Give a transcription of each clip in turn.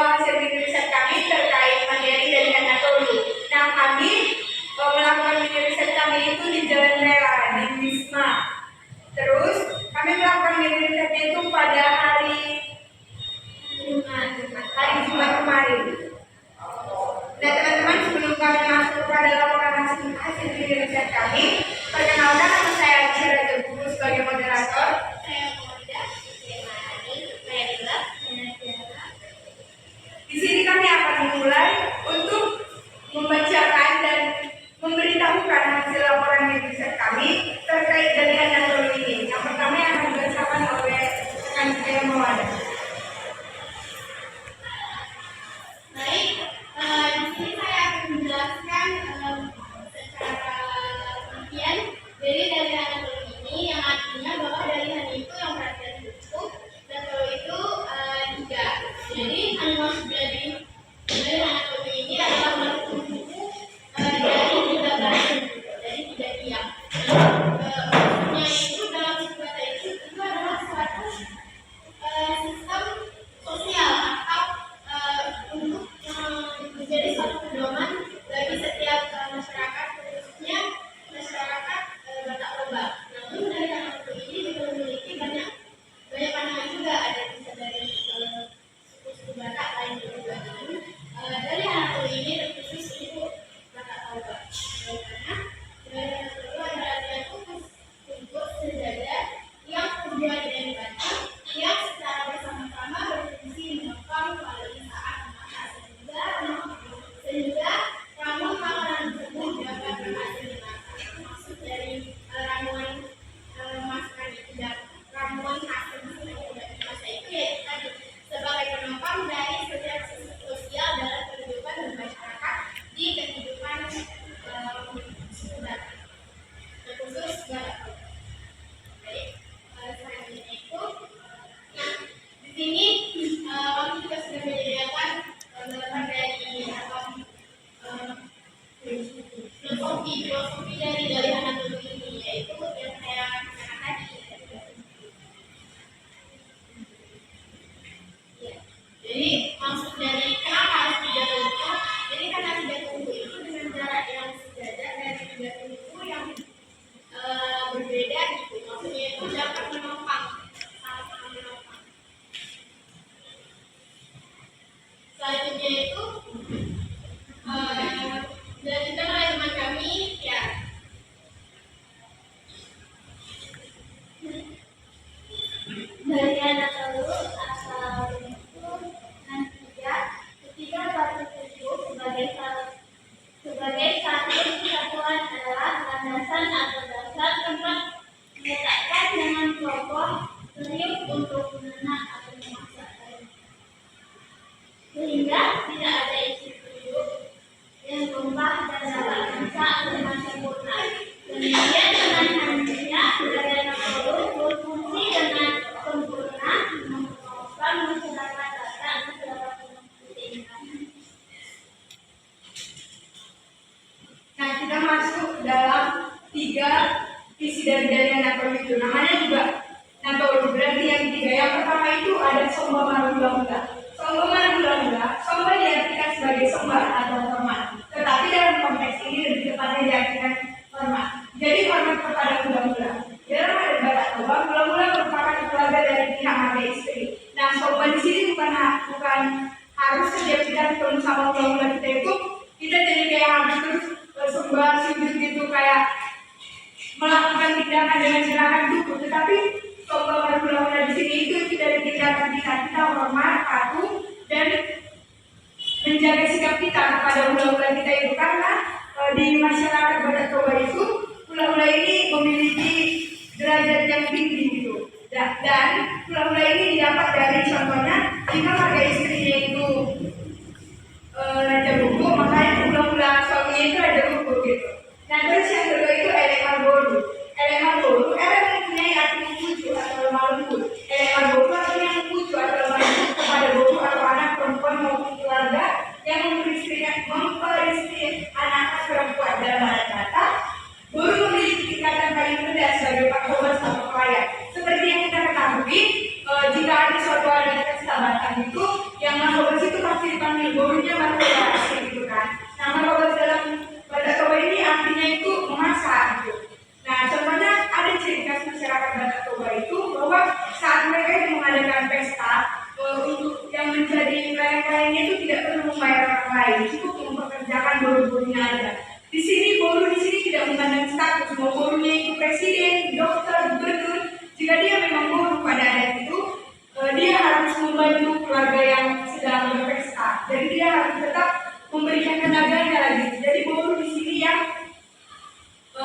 hasil mini riset kami terkait materi dari Anatoli. Nah, kami melakukan mini riset kami itu di Jalan Rela, di Wisma. Terus kami melakukan mini risetnya itu pada hari Jumat kemarin. Nah, teman-teman, sebelum kami masuk kepada laporan hasil mini riset kami, perkenalkan nama saya Gisela Teguh sebagai moderator. Saya Moda, saya Dila. Di sini kami akan memulai untuk membacakan dan memberitahukan hasil laporan mini riset kami terkait dengan Anatoli ini. Yang pertama yang akan dibacakan oleh rekan saya Moda. Baik, di sini saya akan menjelaskan secara pengertian dari Anatoli ini, yang artinya bahwa dalihan itu yang perhatian cukup dan kalau itu tiga. Jadi maksud dari Anatoli ini adalah makhluk buku dari tiga bahan, dari tiga tiang. Maksudnya itu dalam bahasa itu adalah suatu sistem sosial atau untuk menjadi suatu pedoman bagi setiap masyarakat, khususnya masyarakat Batak Toba. Namun dari Anatoli ini juga memiliki banyak pandangan juga, ada bisa dari suku Batak lain juga. Dari Anatoli ini terkhusus untuk Batak Toba. Karena dari Anatoli ada artian khusus untuk sejajar yang terbuat dari batu yang secara bersama-sama berfungsi menopang melalui saat memasak sehingga ramuan makanan tersebut dapat berhasil dimasak. Maksud dari ramuan masakan itu dan ramuan hasil masakan yang dapat dimasak itu yaitu tadi sebagai penopang dari setiap sisi sosial dalam kehidupan bermasyarakat di kehidupan suku Batak, khusus Batak. Baik, selanjutnya itu, nah di sini kami juga sudah menyediakan beberapa dari filosofi dari Anatoli ini, yaitu yang saya katakan tadi. Ya. Jadi maksud dari kenapa harus 3 tungku? Jadi karena 3 tungku itu dengan jarak yang sejajar dari 3 tungku yang berbeda gitu. Maksudnya itu dapat menopang, sama-sama menopang. Selanjutnya itu dilanjutkan oleh teman kami ya. Dari Anatoli asal itu ketiga batu tujuh sebagai satu kesatuan adalah landasan atau dasar tempat meletakkan dengan kokoh serius untuk menanak atau memasak kayu. Sehingga tidak ada isi tujuh yang tumpah dan dapat masak dengan sempurna. Kemudian dengan hadirnya dari Anatoli berfungsi dengan sempurna menopang masyarakat Batak secara keseimbangan. Nah, kita masuk dalam 3 visi dari Anatoli itu. Namanya juga Anatoli, berarti yang 3. Yang pertama itu ada Somba Marugula. Somba Marugula, Somba diartikan sebagai sembah atau hormat. Tetapi dalam konteks ini lebih tepatnya diartikan hormat. Jadi hormat kepada gula-gula. Dalam adat Batak Toba, gula-gula merupakan keluarga dari pihak mata istri. Nah, Somba di sini bukan harus setiap kita ketemu sama gula-gula kita jadi kayak habis terus sembah sujud gitu, kayak melakukan tindakan dengan gerakan tubuh. Tetapi Somba Marugula di sini itu dari tindakan kita hormat, patuh, dan menjaga sikap kita kepada gula-gula kita itu, karena di masyarakat Batak Toba itu gula-gula ini memiliki derajat yang tinggi gitu. Dan gula-gula ini didapat dari contohnya jika marga istrinya itu Raja Buku, makanya gula-gula suaminya itu Raja Buku gitu. Nah, terus yang kedua itu Elemar Bodu. Elemar Bodu mempunyai arti mempuju atau lemah lembut. Elemar Bodu artinya mempuju atau lemah lembut kepada Bodu atau anak perempuan maupun keluarga yang memperistri anak perempuan. Dalam adat Batak, Bodu memiliki tingkatan paling rendah sebagai pengurus atau pelayan. Seperti yang kita ketahui, jika ada suatu adat kesabatan itu yang yang Markobas itu pasti dipanggil gurunya Markobas gitu kan. Nah, Markobas dalam Bata Toba ini artinya itu memasak gitu. Nah, contohnya ada ciri khas masyarakat Bata Toba itu bahwa saat mereka itu mengadakan pesta, untuk yang menjadi pelayan-pelayannya itu tidak perlu membayar orang lain, cukup mempekerjakan boru-borunya aja. Di sini boru di sini tidak memandang status, mau borunya itu presiden, dokter, gubernur. Jika dia memang boru pada adat itu, dia harus membantu keluarga yang sedang berpesta. Jadi dia harus tetap memberikan tenaganya lagi. Jadi boru di sini yang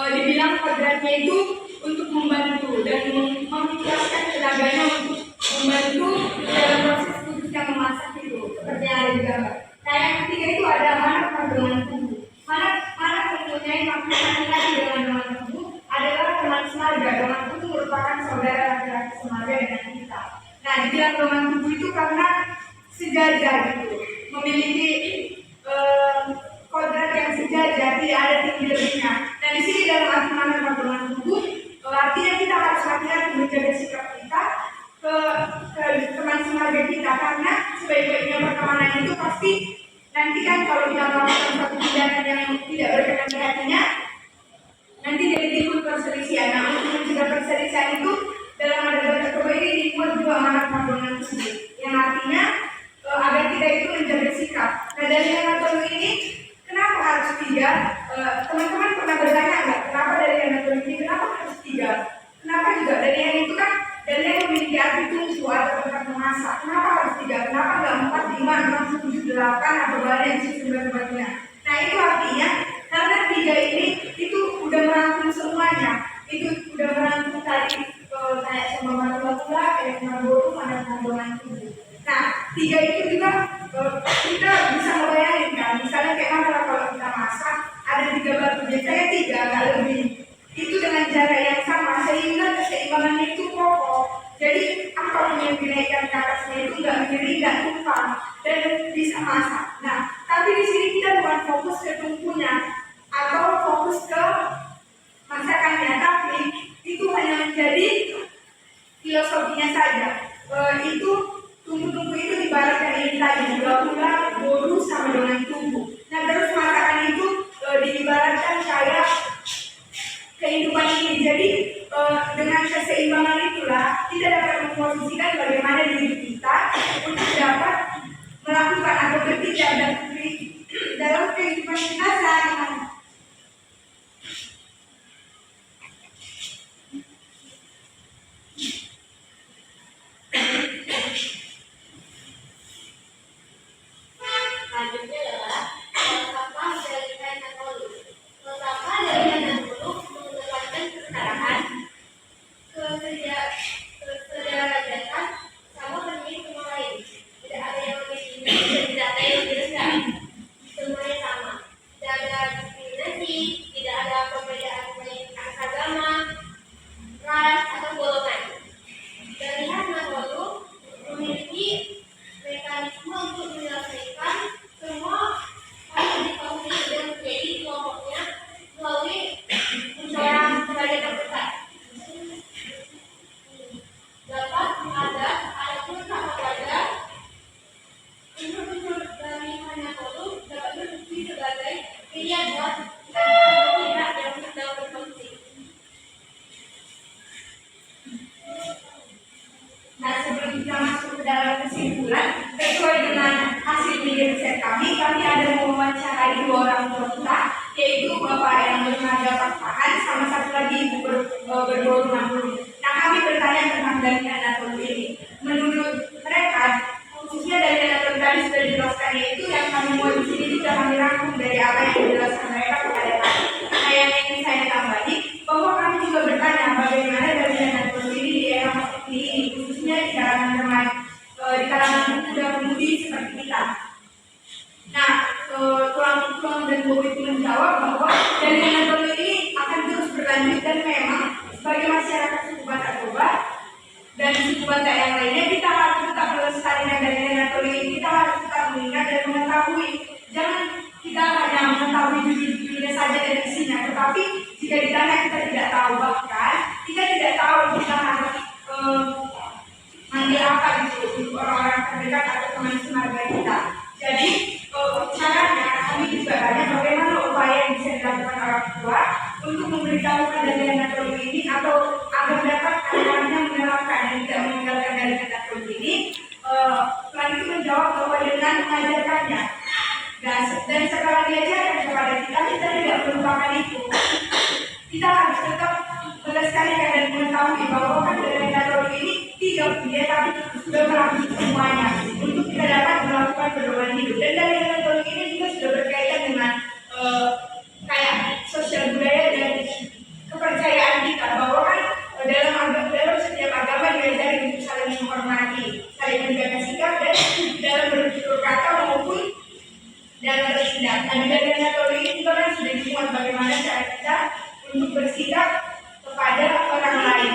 dibilang kodratnya itu untuk membantu dan mengikhlaskan tenaganya untuk membantu dalam proses khususnya memasak itu, seperti yang ada di gambar. Nah, yang ketiga itu ada manak dengan tubuh. Manak mempunyai makna hati dengan tubuh adalah teman semarga. Teman itu merupakan saudara laki-laki semarga dengan kita. Nah, dibilang teman tubuh itu karena sejajar gitu, memiliki kodrat yang sejajar, tidak ada tinggi lebihnya. Nah, di sini dalam arti manak dengan tubuh, artinya kita harus hati-hati menjaga sikap kita ke teman semarga kita, karena sebaik-baiknya pertemanan itu pasti nanti kan kalau kita melakukan satu tindakan yang tidak berkenan di hatinya, nanti jadi timbul perselisihan. Nah, untuk mencegah perselisihan itu dalam adat Bata Toba ini dibuat juga amanat panduan tersebut, yang artinya agar kita itu menjaga sikap. Nah, dari amanat ini kenapa harus 3? Teman-teman pernah bertanya nggak kenapa dari amanat ini kenapa harus 3? Kenapa juga dari yang itu kan dan yang memiliki arti tunggu atau tempat memasak. Kenapa harus 3? Kenapa nggak 4, 5, 6, 7, 8 atau banyak sebagainya? Nah, itu artinya karena 3 ini itu udah merangkum semuanya. Itu udah merangkum tadi kayak sama manusia, kayak boru, mana kandungan tubuh. Nah, 3 itu juga kita bisa membayangin kan. Misalnya kayak mana kalau kita masak ada 3 batu, biasanya 3 nggak lebih. Itu dengan cara yang sama sehingga keseimbangannya itu kokoh. Jadi apa yang dinaikkan ke atasnya itu nggak menyeri, nggak tumpah dan bisa masak. Nah, tapi di sini kita bukan fokus ke tungkunya atau fokus ke masakannya, tapi itu hanya menjadi filosofinya saja. Itu tungku-tungku itu dibaratkan ini tadi gula-gula, boru sama dengan tubuh. Nah, terus masakan itu diibaratkan kayak kehidupan ini. Jadi dengan keseimbangan itulah kita dapat memposisikan bagaimana diri kita untuk dapat melakukan atau bertindak dalam kehidupan kita sehari-hari. Selanjutnya adalah falsafah dari Napoleon. Falsafah dari Napoleon mengedepankan kesetaraan, kesederajatan, sama pemilik semua lain. Tidak ada yang lebih tinggi dan tidak ada yang lebih rendah. Semuanya sama. Tidak ada diskriminasi, tidak ada perbedaan agama, ras atau golongan. Terlihat Napoleon memiliki mekanisme untuk menyelesaikan semua konflik yang terjadi di kelompoknya melalui musyawarah sebagai terbesar. Dapat ada pun tak ada unsur-unsur dari Napoleon dapat berfungsi sebagai pilihan buat pihak yang sedang berkonflik. Nah, sebelum kita masuk ke dalam kesimpulan, sesuai dengan hasil riset kami ada mewawancarai 2 orang tua kita, yaitu Bapak yang bernama Pak sama satu lagi Ibu berboru Napoleon. Nah, kami bertanya tentang dari Napoleon ini. Menurut mereka, khususnya dari Napoleon tadi sudah dijelaskan, yaitu yang kami mau di sini juga kami rangkum dari apa yang dijelaskan mereka kepada kami. Nah, yang ingin saya tambahi bahwa kami juga bertanya bagaimana dari Napoleon ini di era seperti ini, khususnya di kalangan remaja, di kalangan muda-mudi seperti kita. Nah, tulang dan Bobo itu menjawab bahwa dari Napoleon ini akan terus berlanjut dan memang sebagai masyarakat suku Batak Toba dan suku Batak yang lainnya kita harus tetap melestarikan dari Napoleon ini. Kita harus tetap mengingat dan mengetahui. Jangan kita hanya mengetahui judul-judulnya saja dan isinya, tetapi jika ditanya kita tidak tahu, bahkan kita tidak tahu kita harus manggil apa gitu untuk orang-orang terdekat atau teman semarga memberitahukan dari Anatoli ini atau agar dapat anak-anaknya menerapkan dan tidak meninggalkan dari Anatoli ini, Tuhan itu menjawab bahwa dengan mengajarkannya dan setelah diajarkan kepada kita, kita tidak melupakan itu. Kita harus tetap melestarikan dan mengetahui bahwa kan dari Anatoli ini tidak dia tapi sudah melakukan semuanya untuk kita dapat melakukan pedoman hidup. Dan dari Anatoli ini juga sudah berkaitan dengan kayak sosial budaya dan kepercayaan kita bahwa kan dalam setiap agama diajari untuk saling menghormati, saling menjaga sikap dan dalam bertutur kata maupun dalam bertindak. Nah, dari Anatoli ini juga kan sudah dimuat bagaimana cara kita untuk bersikap kepada orang lain.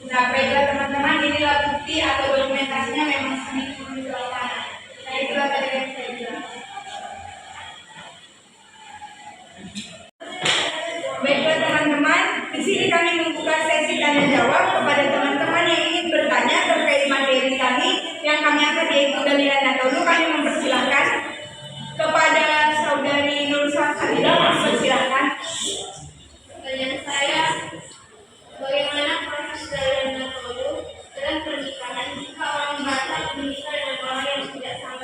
Nah, baiklah teman-teman, inilah bukti atau dokumentasinya memang sangat turun di lapangan. Nah, itulah tadi yang saya bilang. Baiklah teman-teman, di sini kami membuka sesi tanya jawab kepada teman-teman yang ingin bertanya terkait materi kami yang kami angkat yaitu Dalilan Anatoli. Kami mempersilahkan kepada saudari Nur Salsabila, mempersilahkan. Pertanyaan saya, bagaimana proses Dalilan Anatoli dalam pernikahan jika orang Batak menikah dengan orang yang tidak sama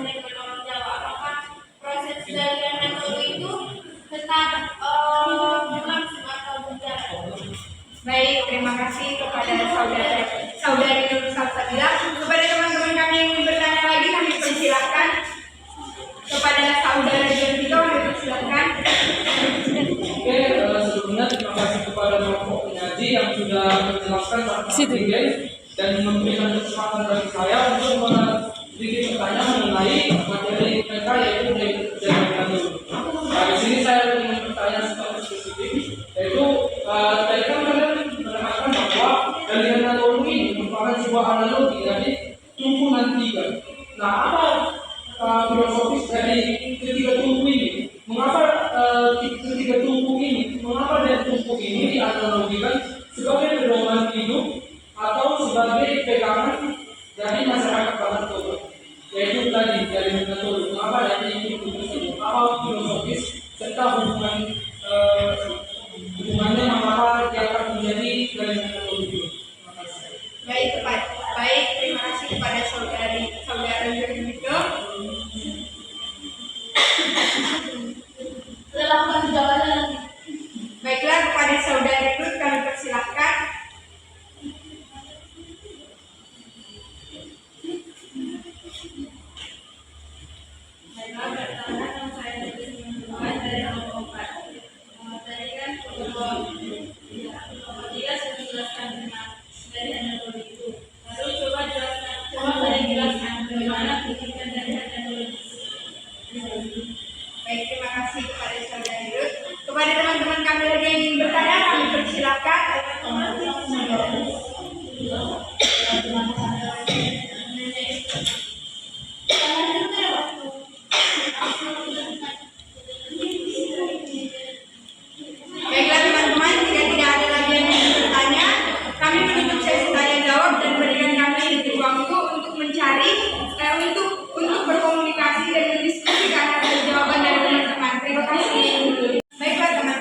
dengan orang Jawa? Apakah proses Dalilan Anatoli itu tetap berlangsung atau berjalan? Baik, terima kasih kepada saudari Nur Salsabila. Kepada teman-teman kami yang ingin bertanya lagi, kami persilahkan. Kepada saudara Jonito, kami persilahkan. Oke, sebelumnya terima kasih kepada kelompok penyaji yang sudah menjelaskan tentang ide dan memberikan kesempatan bagi saya untuk sedikit bertanya mengenai materi mereka yaitu dari Anatoli. Nah, di sini saya ingin bertanya secara spesifik, yaitu tadi kan kalian menerangkan bahwa dari Anatoli ini merupakan sebuah analogi dari tumpuan tiga. Nah, apa filosofis dari ketiga tumpu ini? Mengapa ketiga tumpu ini? Mengapa dari tumpu ini dianalogikan sebagai pedoman hidup atau sebagai pegangan dari masyarakat Batak Toba? Yaitu tadi dari Anatoli. Mengapa dari tumpu ini? Apa filosofis serta hubungannya mengapa dia akan menjadi dari Anatoli? Terima kasih. Baik, terima kasih kepada saudara Jonito. Lelangkan jawaban. Baiklah, kepada saudari Ruth kami persilahkan. Baiklah, pertama yang saya dari nomor 4. Tadi kan dia sudah menjelaskan tentang dari Anatoli itu. Lalu coba tadi jelaskan bagaimana pendidikan dari Anatoli itu. Baik, terima kasih kepada saudari Ruth. Kepada teman-teman kami lagi yang ingin bertanya, kami persilahkan. Baiklah teman-teman, jika tidak ada lagi yang ingin bertanya, kami menutup sesi tanya jawab dan berikan kami waktu untuk mencari, untuk berkomunikasi dan berdiskusi karena ada jawaban dari teman-teman. Terima kasih. Baiklah teman-teman.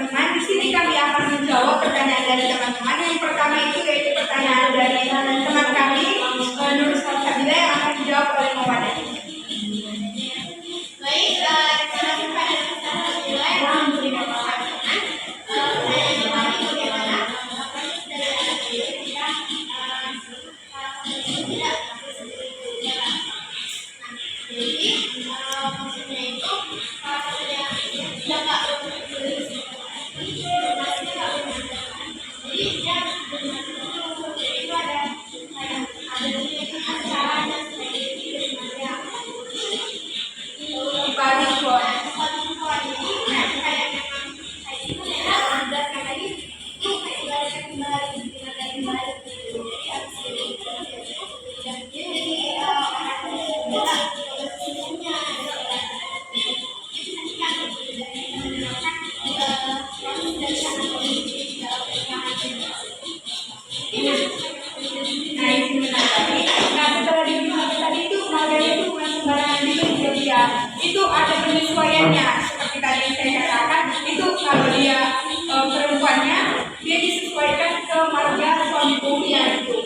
itu ada penyesuaiannya. Seperti tadi saya katakan, itu kalau dia perempuannya, dia disesuaikan ke marga suami ibunya itu.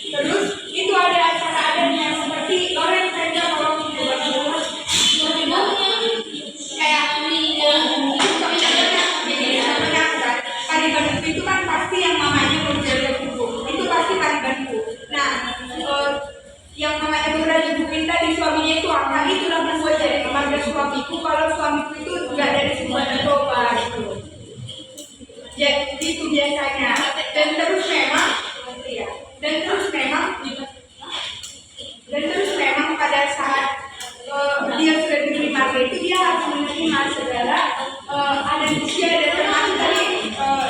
Terus itu ada acara adatnya seperti Loren saja kalau kayak pariban itu kan pasti yang mamanya berjalan buku, itu pasti paribanku. Nah, yang namanya berjalan buku tadi suaminya itu apa? Itulah membuat jadi marga suamiku. Kalau suamiku itu nggak dari Sumba dan Toba gitu. Jadi itu biasanya. Dan terus memang pada saat dia sudah diberi marga itu dia harus menerima segala adat istiadat dan termasuk tadi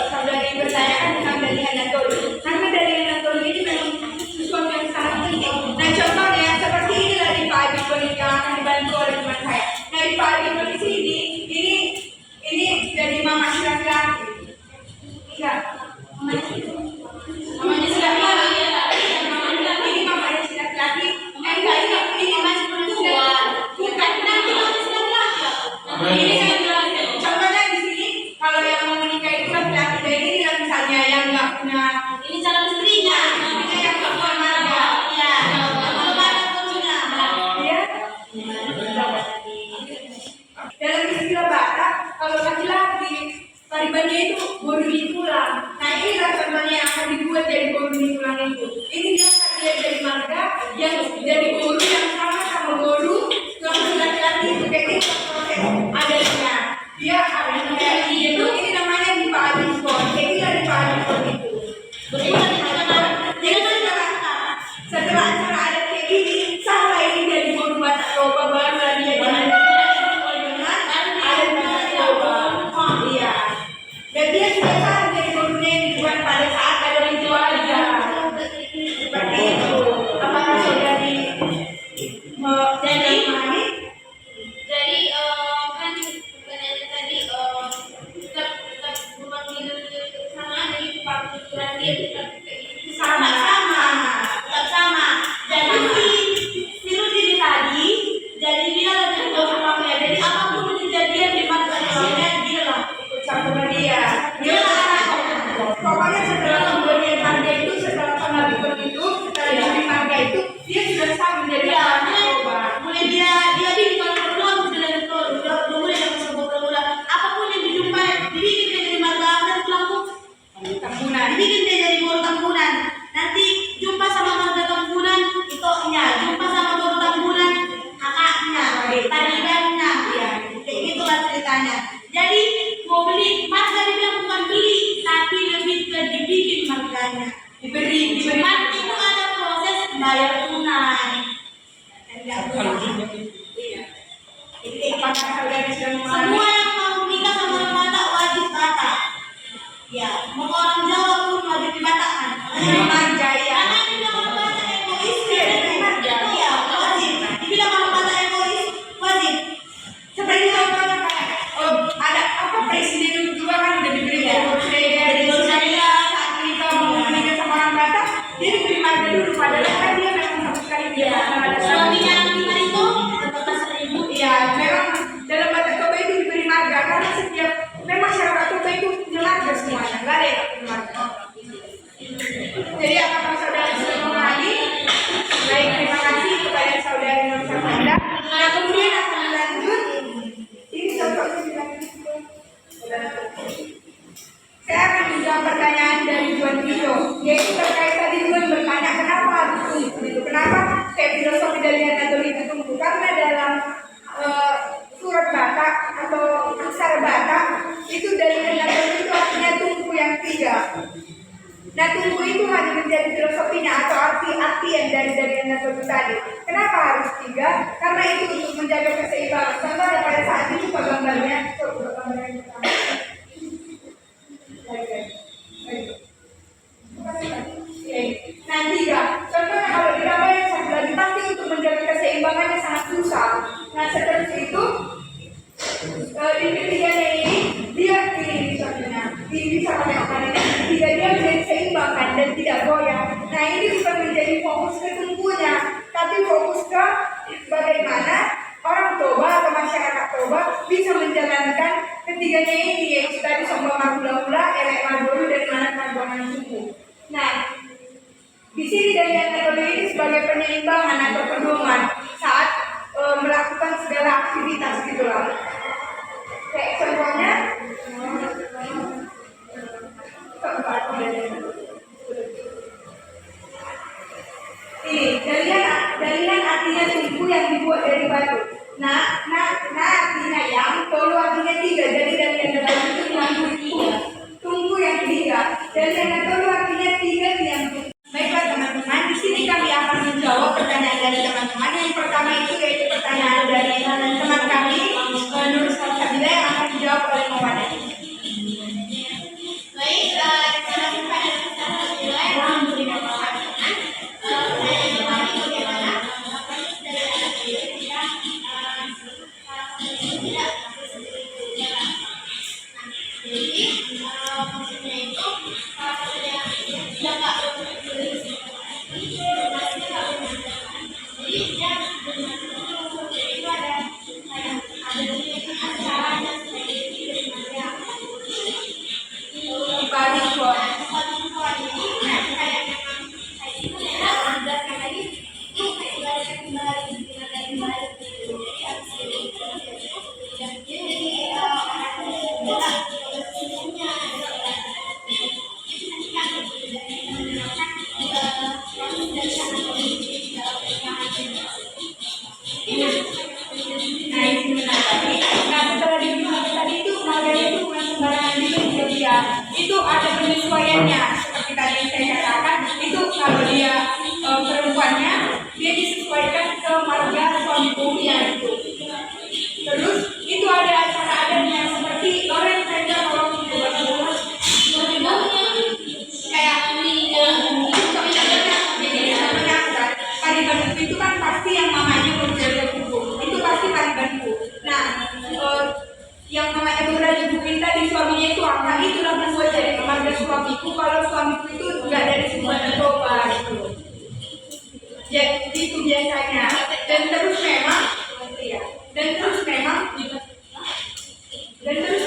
saudari bertanyakan tentang dari Hanatoli. Karena dari Hanatoli ini memang sesuatu yang sangat penting. Nah contohnya seperti inilah di Pak Abibon yang akan dibantu oleh teman saya. Nah di Pak Abibon di sini ini dari mama laki-laki. Enggak, mamanya sudah ini mamanya si laki-laki. Ini masih perempuan. Bukan nanti mamanya si laki-laki. Ini contohnya di sini kalau yang mau menikah itu laki-laki. Jadi misalnya yang nggak punya ini calon istrinya, yang nggak punya marga, ya, kalau marga punya, ya. Dalam istilah Batak, kalau laki-laki paribannya itu boru pulang. Nah inilah contohnya yang akan dibuat dari boru pulang itu. Ini dia dari marga yang dari boru yang sama boru yang laki-laki itu kayak gitu proses adanya. Dia ada kayak itu ini namanya di Pak Abibon. Jadi dari Pak Abibon itu. Betul. Jadi setelah acara adat kayak gini, salah ini dari boru Batak Toba baru lagi dia dan dia sudah tahu dari borunya ini bukan pada saat ada itu aja. Seperti itu. Apakah saudari jadi kan sebenarnya tadi tetap rumah tidur sama dari peraturan dia tetap sama. jadi si Rudi tadi jadi dia lebih ke rumahnya, jadi apapun kejadian di mata dia lah Sama dia pokoknya setelah pemberian harga itu, setelah pengabdian itu, setelah diberi harga itu, dia sudah sah menjadi mulai dia bikin kalau udah mulai dapat sebuah bulan apapun yang dijumpai dibikin dia jadi marga dan pelaku tambunan. dibikin dia jadi boru tambunan. Nanti jumpa sama marga tambunan itonya, jumpa sama boru tambunan kakaknya, taribannya, ya kayak gitulah ceritanya. Jadi mau beli marga dia bukan beli, tapi lebih ke dibikin marganya. Diberi Kan itu ada proses bayar tunai. Iya. Jadi apakah saudari sudah Semua mengalami? yang mau nikah sama orang Batak wajib Batak. Ya, mau orang Jawa pun wajib dibatakkan. Marga ya. Karena dibilang orang Batak egois, ya wajib. Dibilang orang Batak egois, wajib. Seperti contohnya kayak ada apa presiden juga kan udah diberi saya saat kita mau menikah sama orang Batak, dia diberi marga dulu padahal kan dia memang sama sekali dia ada Suaminya yang lima itu dapat 1.000. Iya, memang dalam Batak Toba itu diberi marga karena setiap memang masyarakat Toba itu punya marga semuanya, nggak ada yang punya marga. Jadi apakah saudara sudah mengenali? Baik, terima kasih kepada saudara Nur Safanda. Nah kemudian akan lanjut. Ini contohnya dilanjutkan. Saya akan menjawab pertanyaan dari Tuan Tio, yaitu terkait tadi Tuan bertanya kenapa harus tunggu itu, kenapa kayak filosofi dari Hanatoli itu tunggu, karena dalam surat Batak atau aksara Batak itu dari Hanatoli itu artinya tunggu yang tiga. Nah tunggu itu hanya menjadi filosofinya atau arti-artian dari Hanatoli tadi. Kenapa harus tiga? Karena itu untuk menjaga keseimbangan. Contohnya pada saat itu gambarnya, gambar yang pertama. Nah tiga, contohnya kalau ditambah yang satu lagi pasti untuk menjaga keseimbangannya sangat susah. Nah seperti itu di ketiganya ini dia ini contohnya ini bisa pakai ini tidak dia menjadi seimbangkan dan tidak goyang. Nah ini bukan menjadi fokus ke tunggunya, tapi fokus ke bagaimana orang ketiganya ini yaitu tadi sombong margula-gula, elek margulu, dan mana margonan suku. Nah, di sini dari metode ini sebagai penyeimbangan atau pedoman saat melakukan segala aktivitas gitulah. Kayak contohnya, ini dalian artinya tungku yang dibuat dari batu. Nah artinya yang, tolu artinya tiga. Jadi dalian batu itu yang tungku yang tiga. Dalian tolu artinya tiga yang. Baiklah teman-teman, di sini kami akan menjawab pertanyaan dari teman-teman. Yang pertama itu yaitu pertanyaan dari teman kami, Nur Salsabila, yang akan dijawab oleh Mawana. Baik, terima kasih pada Salsabila yang memberikan pertanyaan. Saya kembali bagaimana dari anak itu tidak jadi maksudnya itu salah satu yang tidak itu ada penyesuaiannya seperti tadi yang saya katakan. Itu kalau dia perempuannya, dia disesuaikan ke marga suami punya itu. Terus itu ada acara adatnya seperti Loren saja kalau kayak pariban itu kan pasti yang mamanya berjaga kuku, itu pasti paribanku. Nah, yang namanya berada buku tadi suaminya itu apa? Itulah membuat dari marga suamiku. Kalau suamiku itu enggak dari sebuah Toba gitu. Jadi itu biasanya. Dan terus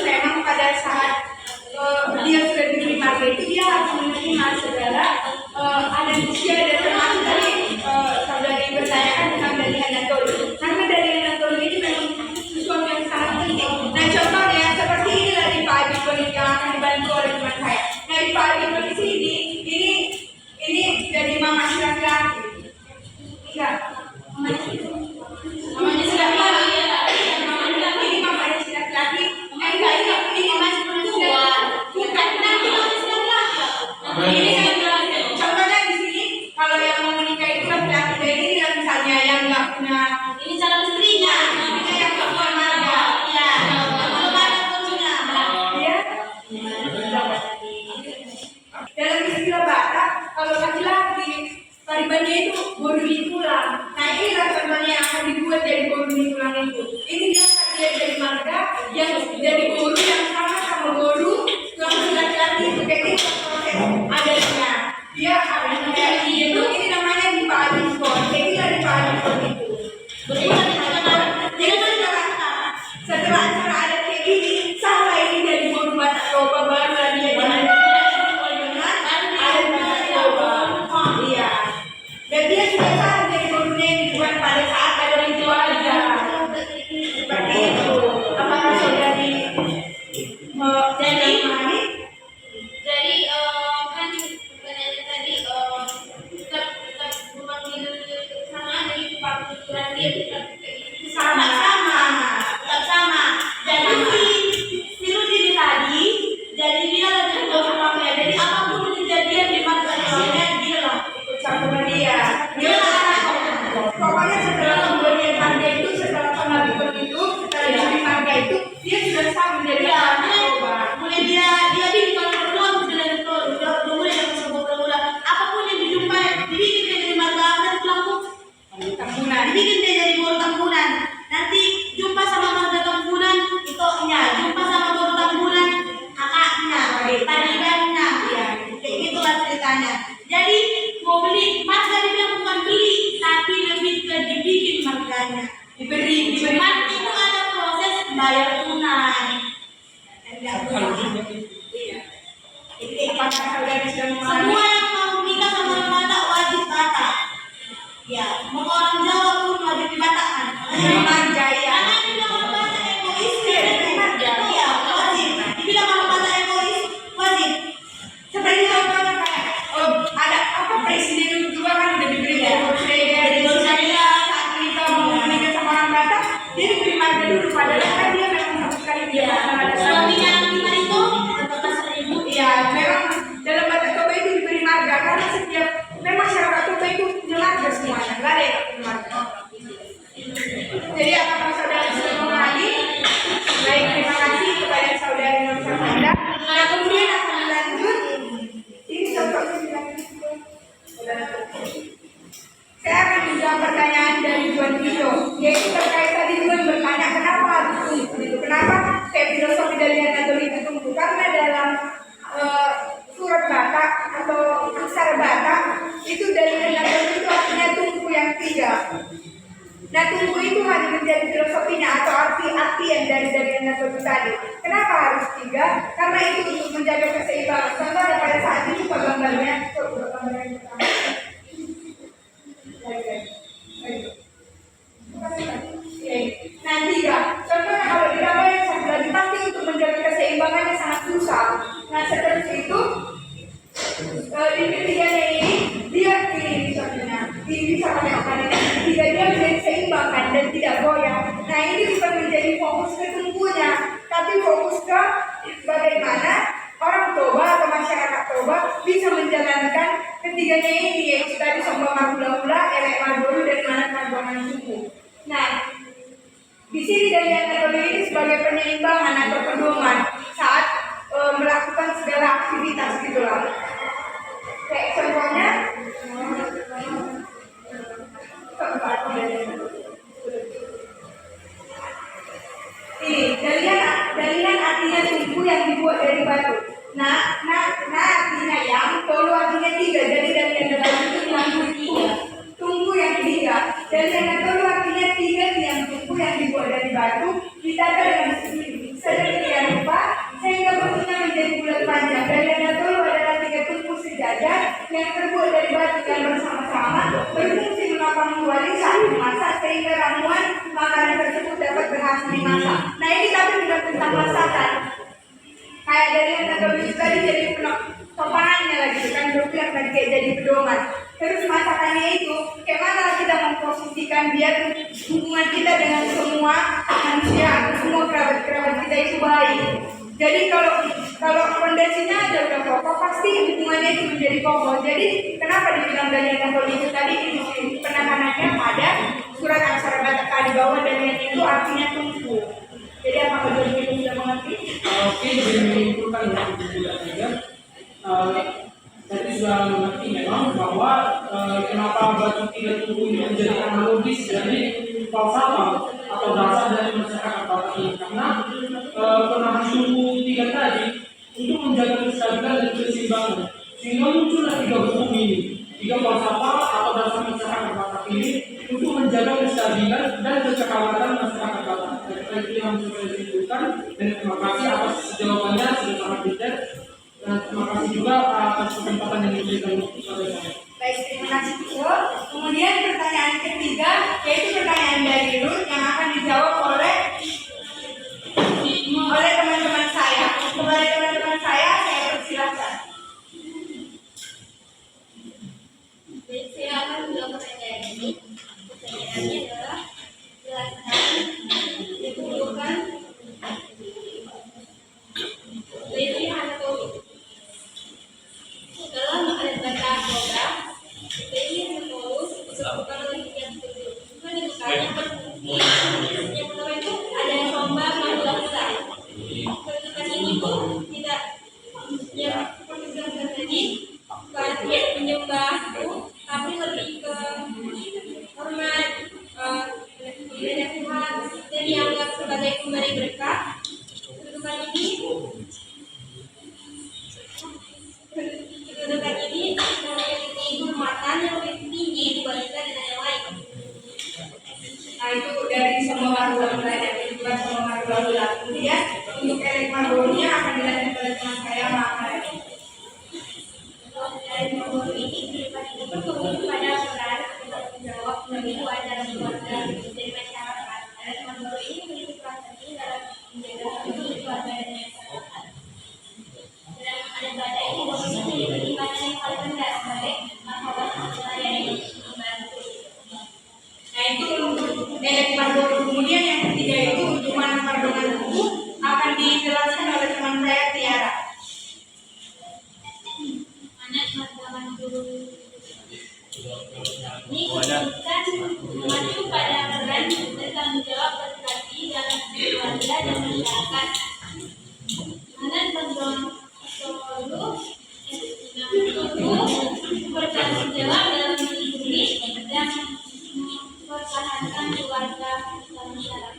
memang pada saat dia sudah diberi marga itu dia harus menerima segala adat istiadat dan termasuk tadi saudari bertanyakan tentang dari Anatoli. Karena dari Anatoli ini memang sesuatu yang sangat penting. Nah contohnya seperti inilah di Pak Abibon yang akan dibantu oleh teman saya. Nah di Pak Abibon di sini ini dari mama laki-laki. Enggak, mamanya si laki-laki. Ini mamanya si laki-laki. Enggak, ini masih perempuan. Bukan, nanti mamanya si laki-laki. Ini contohnya di sini kalau yang mau menikah itu laki-laki. Jadi ini misalnya yang nggak punya, ini calon istrinya. Ini yang nggak punya marga. Ya, belum ada punya. Ya. Dalam istilah Batak, kalau laki-laki paribannya itu boru tulang. Nah inilah contohnya yang akan dibuat dari boru tulang itu. Ini dia dari marga yang dari boru yang sama boru tulang laki-laki itu kayak gitu proses adatnya. Dia akan kayak gitu. Ini namanya di Pak Abibon. Jadi dari Pak Abibon itu. Setelah acara adat kayak gini, salah ini dari boru Batak Toba baru lagi jadi dan dia sudah tahu dari borunya yang dibuat pada saat ada ritual aja. Seperti itu. Apakah saudari jadi kan sebenarnya tadi tetap memanggil sama dari Pak Putra dia tetap sama. Jadi si Rudi tadi, jadi dia lagi ngomongnya. Jadi apapun kejadian di masa lalunya dia lah ikut campur dia. Dia pokoknya setelah pemberian marga itu, setelah pengabdian itu, setelah diberi marga itu, dia sudah sah menjadi anak Toba. mulai dia bikin kalau udah mulai dari sebuah apapun yang dijumpai dibikin dari marga dan Tambunan. dibikin dari boru tambunan. Nanti jumpa sama marga tambunan itu jumpa sama boru tambunan kakaknya, paribannya, ya kayak gitulah ceritanya. Jadi mau beli marga dibilang bukan beli, tapi lebih ke dibikin marganya. Diberi Cuman itu ada proses bayar tunai. apakah saudara sudah memahami? Semua yang mau menikah sama orang Batak wajib Batak. Ya, mau orang Jawa pun wajib dibatakkan. Memang jaya. Karena dibilang orang Batak egois, ya wajib. Dibilang orang Batak egois, wajib. Seperti contohnya kayak ada apa presiden juga kan udah diberi dari Australia saat kita mau menikah sama orang Batak dia diberi marga dulu padahal kan dia memang sama sekali dia ada Suaminya yang lima itu dapat 1.000. iya memang dalam Batak Toba itu diberi marga karena setiap memang masyarakat Toba itu punya marga semuanya nggak ada yang nggak punya marga. Jadi apakah saudara sudah memahami? Baik, terima kasih kepada saudara yang Fanda. Nah kemudian akan lanjut. Ini contohnya dilanjutkan. Saya akan menjawab pertanyaan dari Juan Guido, yaitu terkait tadi Juan bertanya kenapa harus tunggu itu, kenapa kayak filosofi dari Anatoli itu tunggu karena dalam surat Batak atau aksara Batak itu dari Anatoli itu artinya tunggu yang tiga. Nah tunggu itu hanya menjadi filosofinya atau arti-artian dari Anatoli tadi. Kenapa harus tiga? Karena itu untuk menjaga keseimbangan. Contohnya pada saat itu gambarnya yang pertama. Nah tiga, contohnya kalau ditambah yang satu lagi pasti untuk menjaga keseimbangannya sangat susah. Nah seterus itu di ketiganya ini dia ini contohnya bisa pakai apa tiga dia menjadi seimbang kan dan tidak goyang. Nah ini bukan menjadi fokus ke tunggunya, tapi fokus ke bagaimana orang Toba atau masyarakat Toba bisa menjalankan ketiganya ini yaitu tadi Somba Marula-Ula, Elek Madolu dan Manat Margoman Suku. Nah di sini dari Anatoli ini sebagai penyeimbangan atau pedoman saat melakukan segala aktivitas gitulah. Kayak contohnya ini dalian artinya tungku yang dibuat dari batu. Nah artinya yang, tolu artinya tiga. Jadi dalian batu itu tungku yang tiga. Dalian tolu artinya tiga yang tungku yang dibuat dari batu ditata dengan sedemikian rupa sehingga bentuknya menjadi bulat panjang. Dalian tolu adalah tiga tungku sejajar yang terbuat dari batu dan bersama-sama berfungsi menopang wali saat memasak sehingga ramuan makanan tersebut dapat berhasil dimasak. Nah ini tapi bukan tentang masakan. Kayak dari yang tadi tadi jadi topangannya lagi kan berbilang tadi kayak jadi pedoman. Terus masakannya itu kayak mana kita memposisikan biar hubungan kita dengan semua manusia atau semua kerabat-kerabat kita itu baik. Jadi kalau fondasinya ada udah kokoh pasti hubungannya itu menjadi kokoh. Jadi kenapa dibilang dari Anatoli itu tadi penekanannya pada surat aksara Batak tadi bahwa dalian itu artinya tungku. Jadi apakah Juan Guido sudah mengerti? Oke, jadi menyimpulkan dari bulan juga. Tadi sudah mengerti memang bahwa kenapa batu tiga tungku ini menjadi analogis dari falsafah atau dasar dari masyarakat Batak ini karena penahan tungku tiga tadi untuk menjaga kestabilan dan keseimbangan sehingga muncullah tiga hukum ini, tiga falsafah atau dasar masyarakat Batak ini untuk menjaga kestabilan dan kekekalan masyarakat Batak. Itu yang sudah disebutkan dan terima kasih atas jawabannya sudah sangat detail dan terima kasih juga atas kesempatan yang diberikan kepada saya. Baik, terima kasih Tuh. Kemudian pertanyaan ketiga yaitu pertanyaan dari Ruth yang akan dijawab oleh teman-teman saya. Kepada teman-teman saya persilahkan. Jadi saya akan menjawab pertanyaan ini. Pertanyaannya adalah jelaskan ditunjukkan dari Anatoli dalam adat Batak Toba. Dari Anatoli disebutkan oleh yang tujuh. Itu dibukanya yang pertama itu ada Somba Marula-Ula. Kedudukan ini pun tidak yang seperti dijelaskan tadi bukan menyembah tapi lebih ke hormat kepada Tuhan dan dianggap sebagai pemberi berkah. Kedudukan ini memiliki kehormatan yang lebih tinggi dibandingkan dengan yang lain. Nah itu dari semua Marula-Ula dan juga semua Marula-Ula. Kemudian untuk Elek Madolunya akan dilanjutkan oleh teman saya Makan. warga dan masyarakat.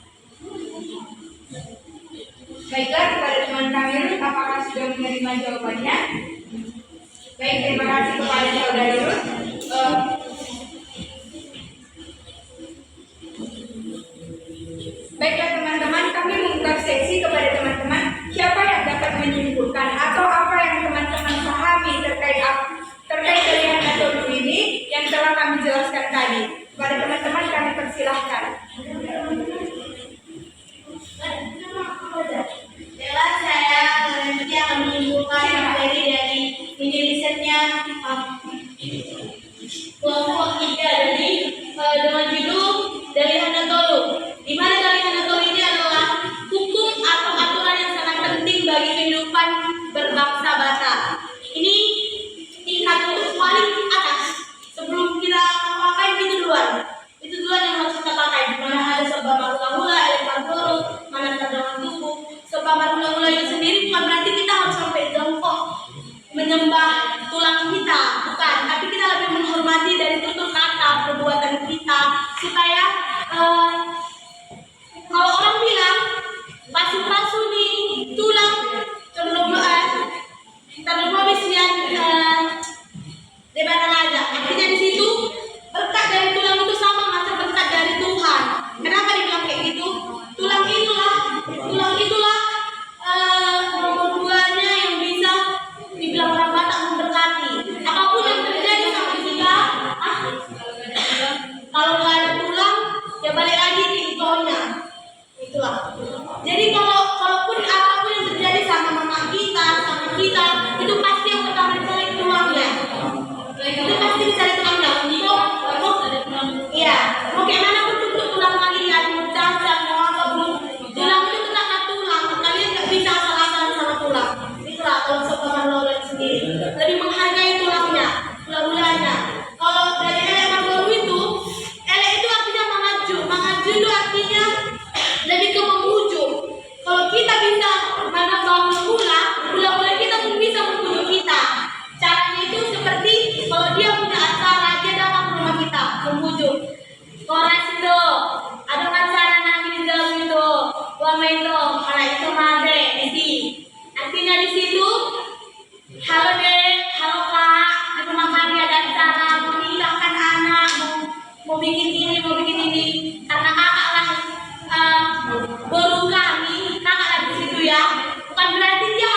Baiklah, kepada teman kami Ruth, apakah sudah menerima jawabannya? Baik, terima kasih kepada saudari Ruth. Baiklah teman-teman, kami membuka sesi kepada teman-teman. Siapa yang dapat menyimpulkan atau apa yang teman-teman pahami terkait dari metode ini yang telah kami jelaskan tadi? Kepada teman-teman kami persilahkan. Jelas saya nanti akan menyimpulkan materi dari mini risetnya kelompok 3 dari dengan judul dari Hanatolu. Di mana dari Hanatolu ini adalah hukum atau aturan yang sangat penting bagi kehidupan berbangsa Batak. Ini tingkat paling atas. Sebelum kita pakai itu duluan yang harus kita pakai. Di mana ada sebab hula-hula, elektron mana terdapat tubuh. Sebab hula-hula itu sendiri bukan berarti kita harus sampai jongkok menyembah tulang kita, bukan. Tapi kita lebih menghormati dari tutur kata perbuatan kita supaya kalau orang bilang pasu-pasu di tulang terlalu habisnya debatan aja. Artinya di situ berkat dari tulang itu sama macam berkat dari Tuhan. Kenapa dibilang kayak gitu? Tulang itulah nomor duanya yang bisa dibilang orang Batak memberkati. Apapun yang terjadi sama kita, kalau nggak ada tulang, ya balik lagi ke itonya. Itulah. Jadi kalaupun apapun yang terjadi sama mama kita, sama kita, itu pasti yang pertama dicari tulangnya. Itu pasti dicari tulangnya. Iya, mau kayak mana pun bentuk tulang kalian, mau cacat, mau apa pun, tulang itu tetap tulang. Kalian nggak bisa asal-asalan sama tulang. Itulah kalau seorang Lauren sendiri lebih menghargai tulangnya, tulang-tulangnya. Kalau dari elek baru itu, elek itu artinya mengaju itu artinya lebih ke memujuk. Kalau kita bisa menambah hula kita pun bisa memujuk kita. Caranya itu seperti kalau dia punya acara, dia datang ke rumah kita memujuk. Koras itu ada acara nanti di dalam itu, wama itu, kalau itu made, isi. Artinya di situ, halo dek, halo kak, di rumah kami ada acara, mau nikahkan anak, mau bikin ini, karena kakak lah baru kami, kakak lah di situ ya. Bukan berarti dia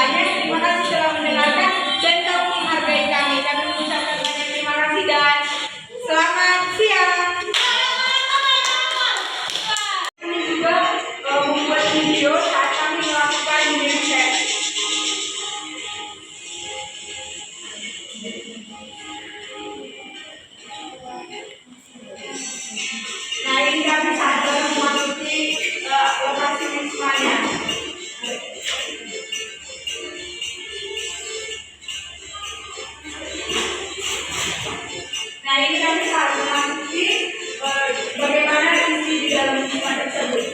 kesempatannya. Terima kasih telah mendengarkan dan telah menghargai kami. Kami mengucapkan banyak terima kasih dan selamat siang. Kami juga membuat video saat kami melakukan game chat. Nah, ini kami saat memasuki lokasi wismanya. Nah, ini kami saat memasuki bagaimana isi di dalam wisma tersebut.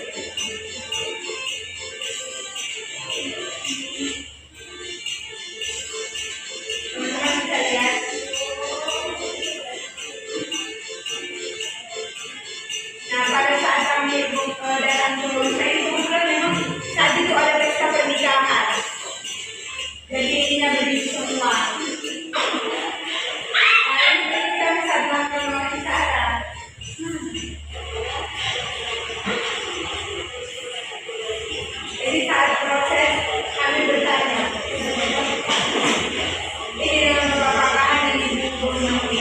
Teman-teman bisa lihat. Nah, pada saat kami datang ke wisma ini, kebetulan memang saat itu ada pesta pernikahan. Jadi ininya begitu semua. Nah, ini kami saat melakukan wawancara. Jadi saat proses kami bertanya. Ini dengan Bapak Kaan dan Ibu Purnawati.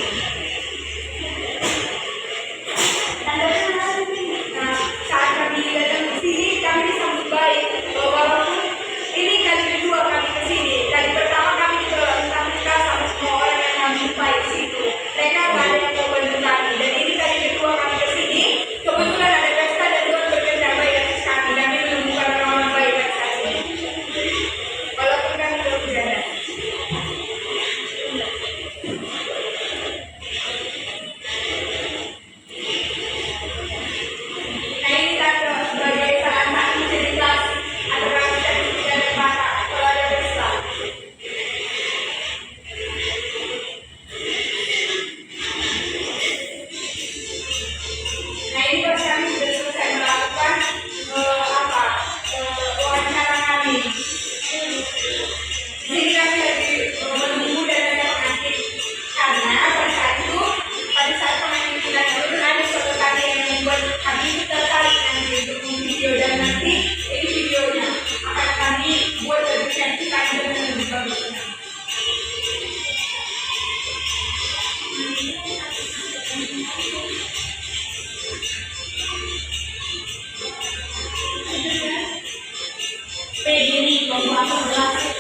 Nah, saat kami datang ke sini, kami disambut baik. Walaupun ini kali kedua kami ke sini. Kali pertama kami ke Amerika sama semua orang yang kami jumpai di situ. Mereka nggak ada yang mau bantu kami. Dan ini kali kedua kami ke sini. Kebetulan ada pesta dan Tuhan bekerja baik atas kami. Kami menemukan orang-orang baik atas kami. Walaupun kami belum berada. Nah, ini tante sebagai salah satu cerita atau kami tidak ada mata kalau ada pesta. Nah, ini pas kami sudah selesai melakukan wawancara kami. Di sini kami lagi menunggu dan ada pengantin. Karena pada saat pengantin kita turun ada suatu karya yang membuat kami itu tertarik nanti untuk video dan nanti ini videonya akan kami buat lebih cantik dan lebih bagus. Begini kelompok 11.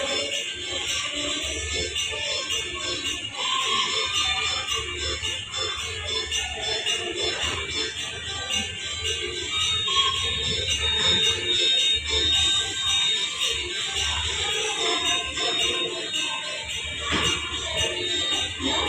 Nah,